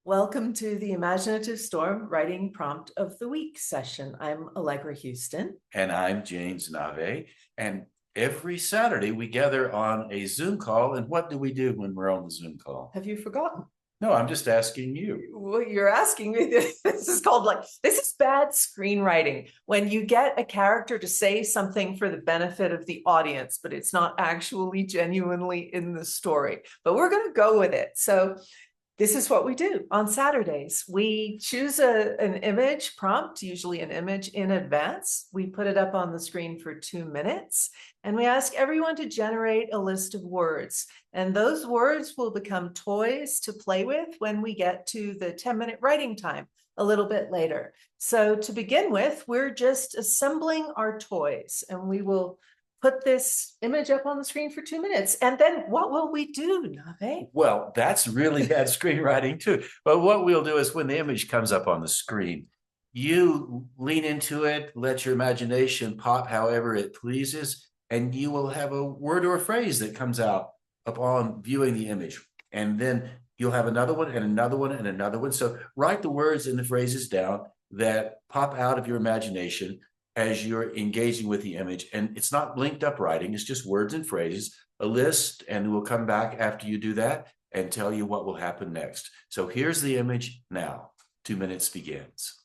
Welcome to the Imaginative Storm Writing Prompt of the Week session. I'm Allegra Houston. And I'm James Nave. And every Saturday we gather on a Zoom call. And what do we do when we're on the Zoom call? Have you forgotten? No, I'm just asking you. Well, you're asking me. This is bad screenwriting. When you get a character to say something for the benefit of the audience, but it's not actually genuinely in the story. But we're going to go with it. So this is what we do on Saturdays. We choose an image prompt, usually an image in advance. We put it up on the screen for 2 minutes, and we ask everyone to generate a list of words. And those words will become toys to play with when we get to the 10-minute writing time a little bit later. So to begin with, we're just assembling our toys, and we will put this image up on the screen for 2 minutes. And then what will we do, Nave? Well, that's really bad screenwriting too. But what we'll do is when the image comes up on the screen, you lean into it, let your imagination pop however it pleases, and you will have a word or a phrase that comes out upon viewing the image. And then you'll have another one and another one and another one. So write the words and the phrases down that pop out of your imagination as you're engaging with the image. And it's not linked up writing, it's just words and phrases, a list, and we'll come back after you do that and tell you what will happen next. So here's the image now. 2 minutes begins.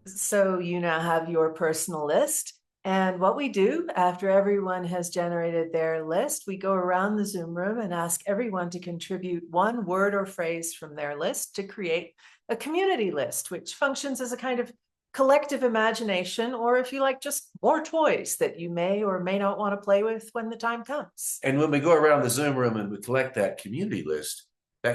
So you now have your personal list. And what we do after everyone has generated their list, we go around the Zoom room and ask everyone to contribute one word or phrase from their list to create a community list, which functions as a kind of collective imagination, or if you like, just more toys that you may or may not want to play with when the time comes. And when we go around the Zoom room and we collect that community list, say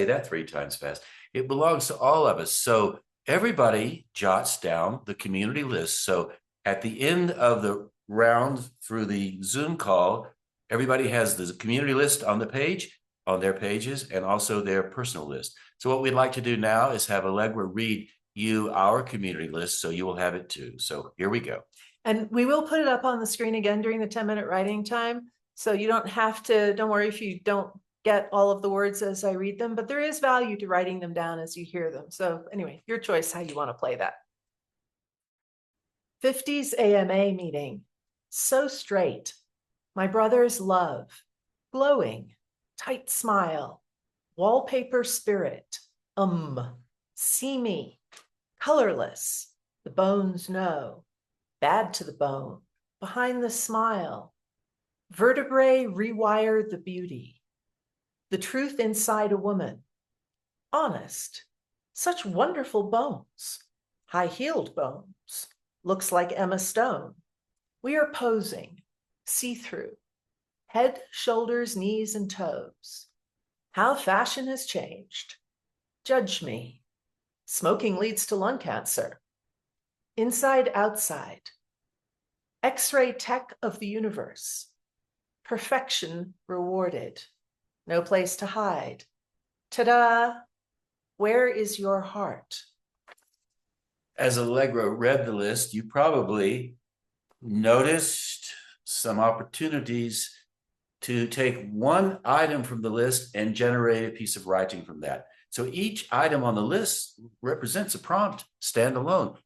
that 3 times fast, it belongs to all of us. So everybody jots down the community list. So at the end of the round through the Zoom call, everybody has the community list on the page, on their pages, and also their personal list. So what we'd like to do now is have Allegra read you our community list, so you will have it too. So here we go. And we will put it up on the screen again during the 10-minute writing time. So you don't have to, don't worry if you don't get all of the words as I read them, but there is value to writing them down as you hear them. So anyway, your choice how you want to play that. 50s AMA meeting. So straight. My brother's love. Glowing. Tight smile. Wallpaper spirit. See me. Colorless. The bones know. bad to the bone, behind the smile. Vertebrae rewire the beauty, the truth inside a woman. Honest, such wonderful bones, high-heeled bones, looks like Emma Stone. We are posing, see-through, head, shoulders, knees, and toes. How fashion has changed. Judge me. Smoking leads to lung cancer. Inside, outside. X-ray tech of the universe. Perfection rewarded. No place to hide. Ta-da! Where is your heart? As Allegra read the list, you probably noticed some opportunities to take one item from the list and generate a piece of writing from that. So each item on the list represents a prompt standalone.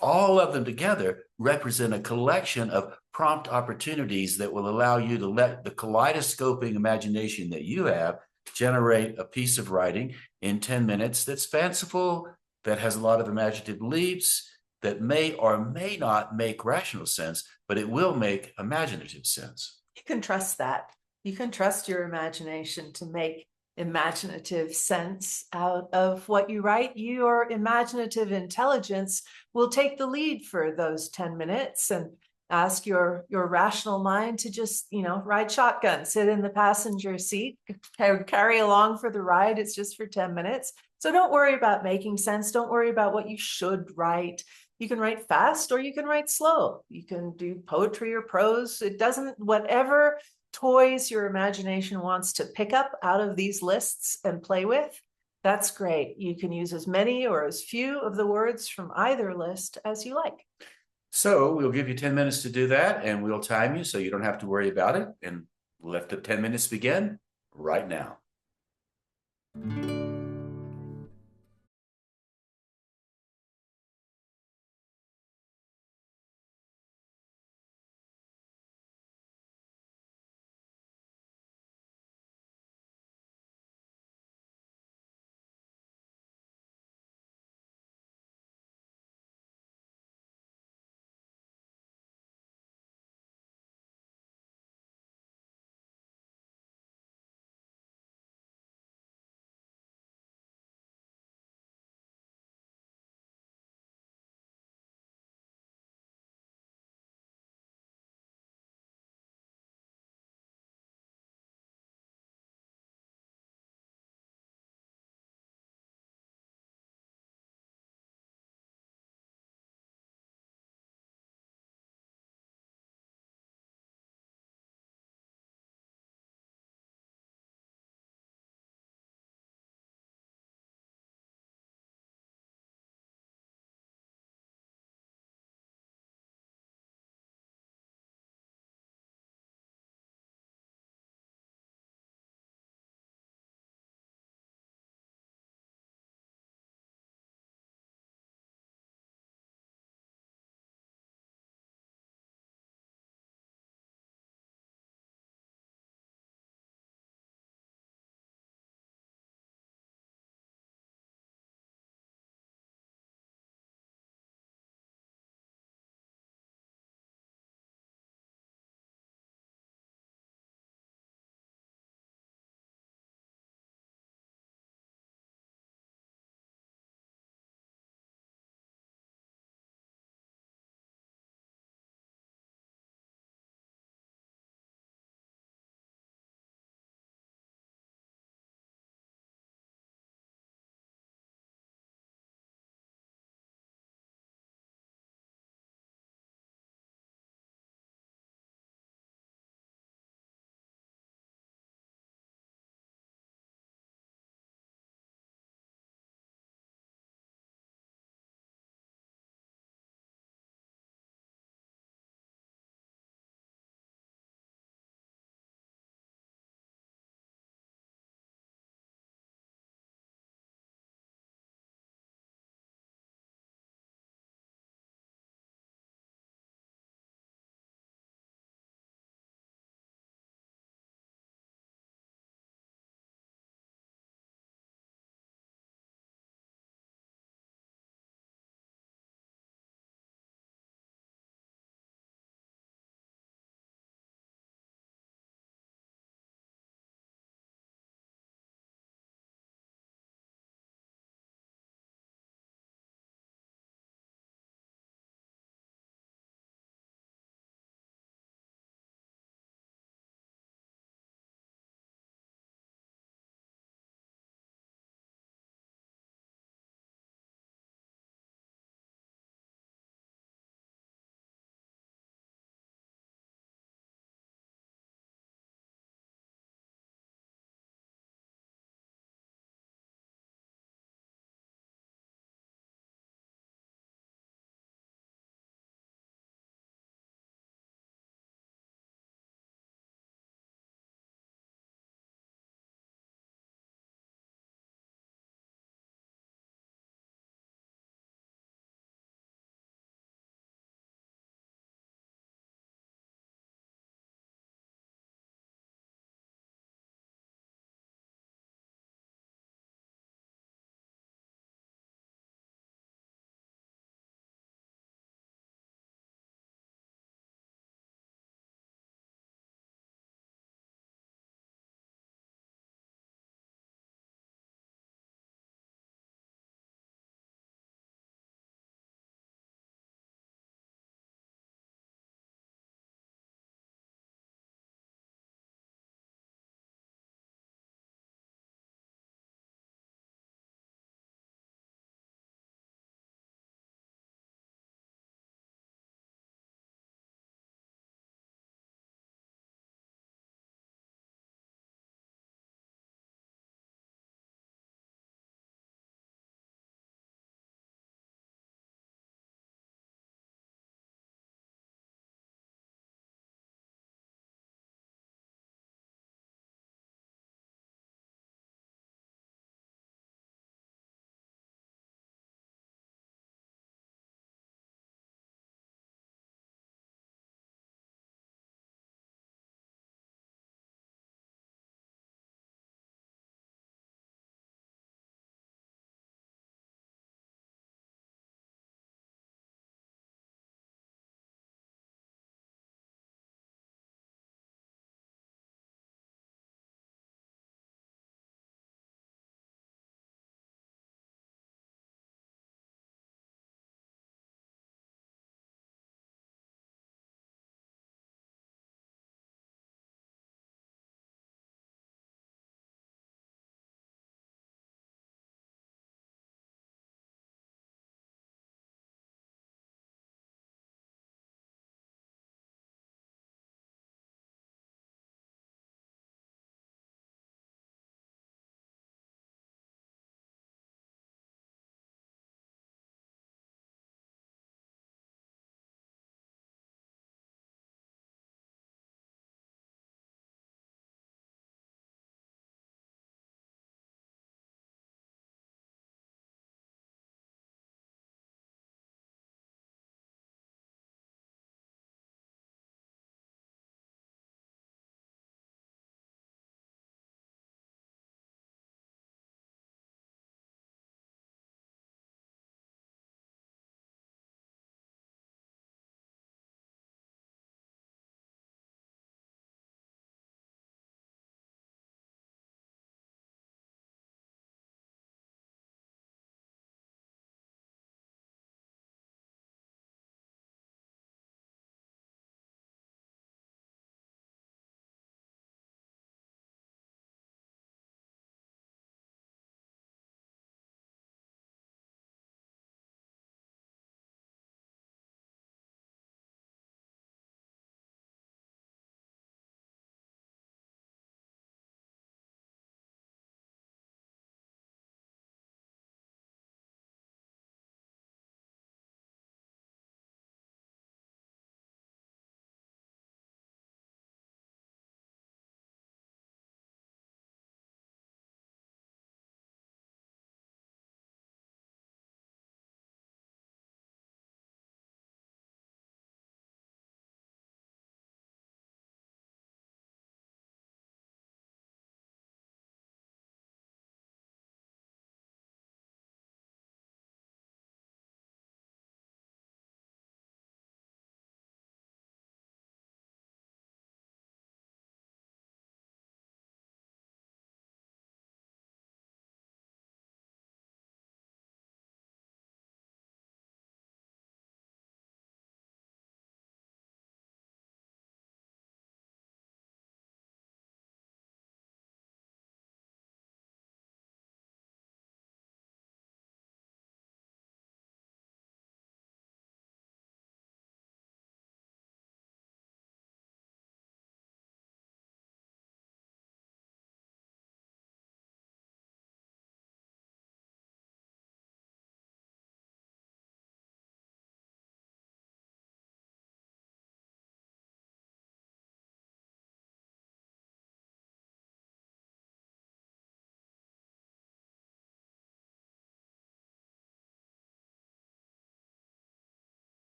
All of them together represent a collection of prompt opportunities that will allow you to let the kaleidoscoping imagination that you have generate a piece of writing in 10 minutes that's fanciful, that has a lot of imaginative leaps, that may or may not make rational sense, but it will make imaginative sense. You can trust that. You can trust your imagination to make imaginative sense out of what you write. Your imaginative intelligence will take the lead for those 10 minutes and ask your rational mind to just, ride shotgun, sit in the passenger seat, carry along for the ride. It's just for 10 minutes. So don't worry about making sense. Don't worry about what you should write. You can write fast or you can write slow. You can do poetry or prose. It doesn't, whatever toys your imagination wants to pick up out of these lists and play with, that's great. You can use as many or as few of the words from either list as you like. So we'll give you 10 minutes to do that, and we'll time you so you don't have to worry about it. And let the 10 minutes begin right now.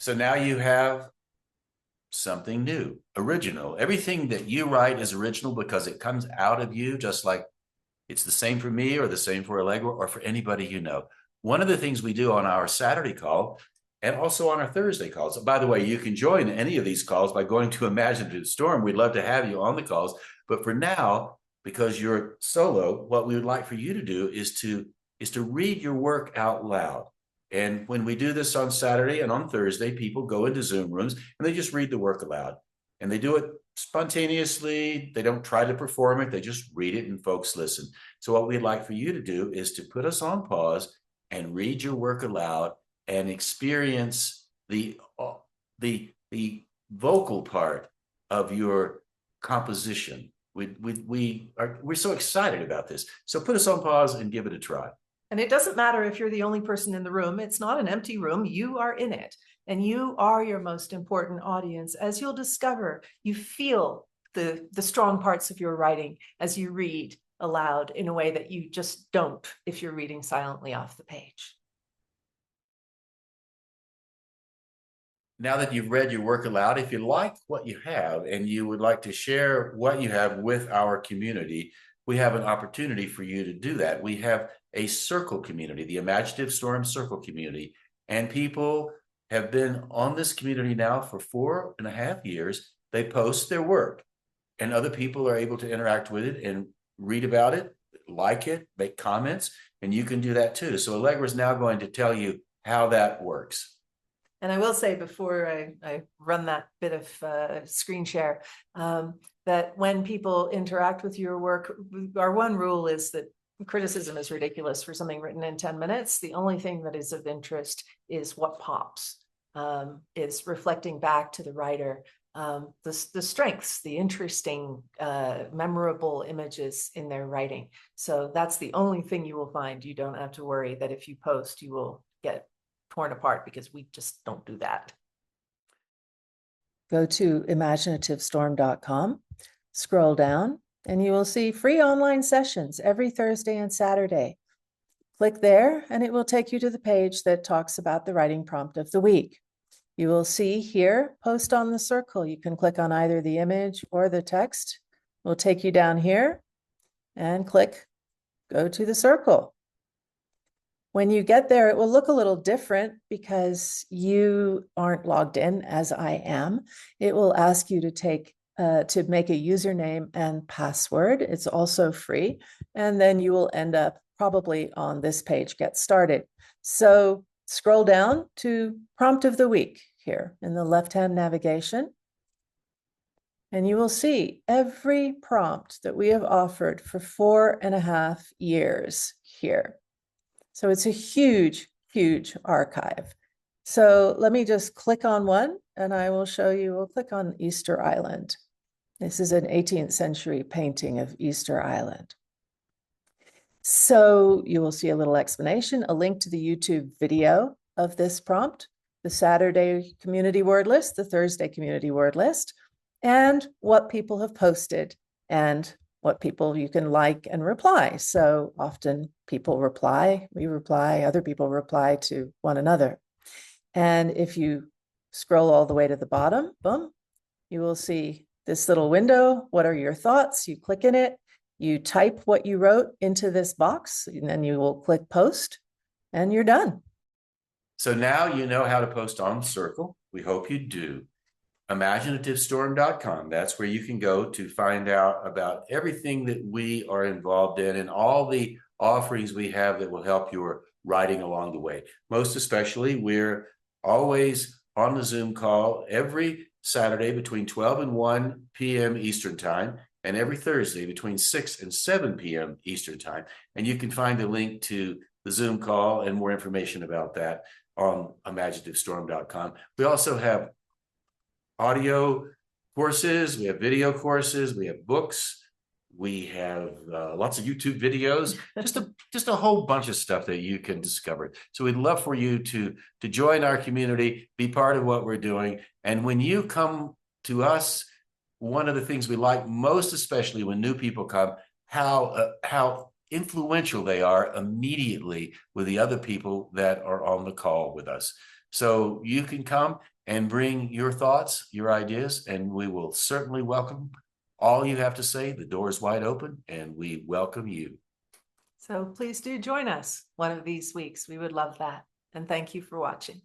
So now you have something new, original. Everything that you write is original because it comes out of you, just like it's the same for me or the same for Allegra or for anybody you know. One of the things we do on our Saturday call and also on our Thursday calls. By the way, you can join any of these calls by going to Imaginative Storm. We'd love to have you on the calls. But for now, because you're solo, what we would like for you to do is to read your work out loud. And when we do this on Saturday and on Thursday, people go into Zoom rooms and they just read the work aloud. And they do it spontaneously. They don't try to perform it. They just read it and folks listen. So what we'd like for you to do is to put us on pause and read your work aloud and experience the vocal part of your composition. We're so excited about this. So put us on pause and give it a try. And it doesn't matter if you're the only person in the room. It's not an empty room. You are in it. And you are your most important audience. As you'll discover, you feel the strong parts of your writing as you read aloud in a way that you just don't if you're reading silently off the page. Now that you've read your work aloud, if you like what you have and you would like to share what you have with our community, we have an opportunity for you to do that. We have a circle community, the Imaginative Storm Circle community, and people have been on this community now for 4.5 years. They post their work and other people are able to interact with it and read about it, like it, make comments, and you can do that too. So Allegra is now going to tell you how that works. And I will say before I run that bit of screen share, that when people interact with your work, our one rule is that criticism is ridiculous for something written in 10 minutes. The only thing that is of interest is what pops, is reflecting back to the writer the strengths, the interesting, memorable images in their writing. So that's the only thing you will find. You don't have to worry that if you post, you will get torn apart, because we just don't do that. Go to imaginativestorm.com, scroll down, and you will see free online sessions every Thursday and Saturday. Click there, and it will take you to the page that talks about the writing prompt of the week. You will see here, post on the circle. You can click on either the image or the text. It will take you down here and click, go to the circle. When you get there, it will look a little different because you aren't logged in as I am. It will ask you to make a username and password. It's also free. And then you will end up probably on this page, Get Started. So scroll down to Prompt of the Week here in the left-hand navigation. And you will see every prompt that we have offered for 4.5 years here. So it's a huge, huge archive. So let me just click on one and I will show you. We'll click on Easter Island. This is an 18th century painting of Easter Island. So you will see a little explanation, a link to the YouTube video of this prompt, the Saturday community word list, the Thursday community word list, and what people have posted and what people you can like and reply. So often people reply, we reply, other people reply to one another. And if you scroll all the way to the bottom, boom, you will see this little window. What are your thoughts? You click in it, you type what you wrote into this box, and then you will click post, and you're done. So now you know how to post on Circle. We hope you do. Imaginativestorm.com. That's where you can go to find out about everything that we are involved in and all the offerings we have that will help your writing along the way. Most especially, we're always on the Zoom call every Saturday between 12 and 1 p.m. Eastern Time, and every Thursday between 6 and 7 p.m. Eastern Time. And you can find a link to the Zoom call and more information about that on imaginativestorm.com. We also have audio courses, we have video courses, we have books, we have lots of YouTube videos, just a whole bunch of stuff that you can discover. So we'd love for you to join our community, be part of what we're doing. And when you come to us, one of the things we like most, especially when new people come, how influential they are immediately with the other people that are on the call with us. So you can come and bring your thoughts, your ideas, and we will certainly welcome all you have to say. The door is wide open and we welcome you. So please do join us one of these weeks. We would love that. And thank you for watching.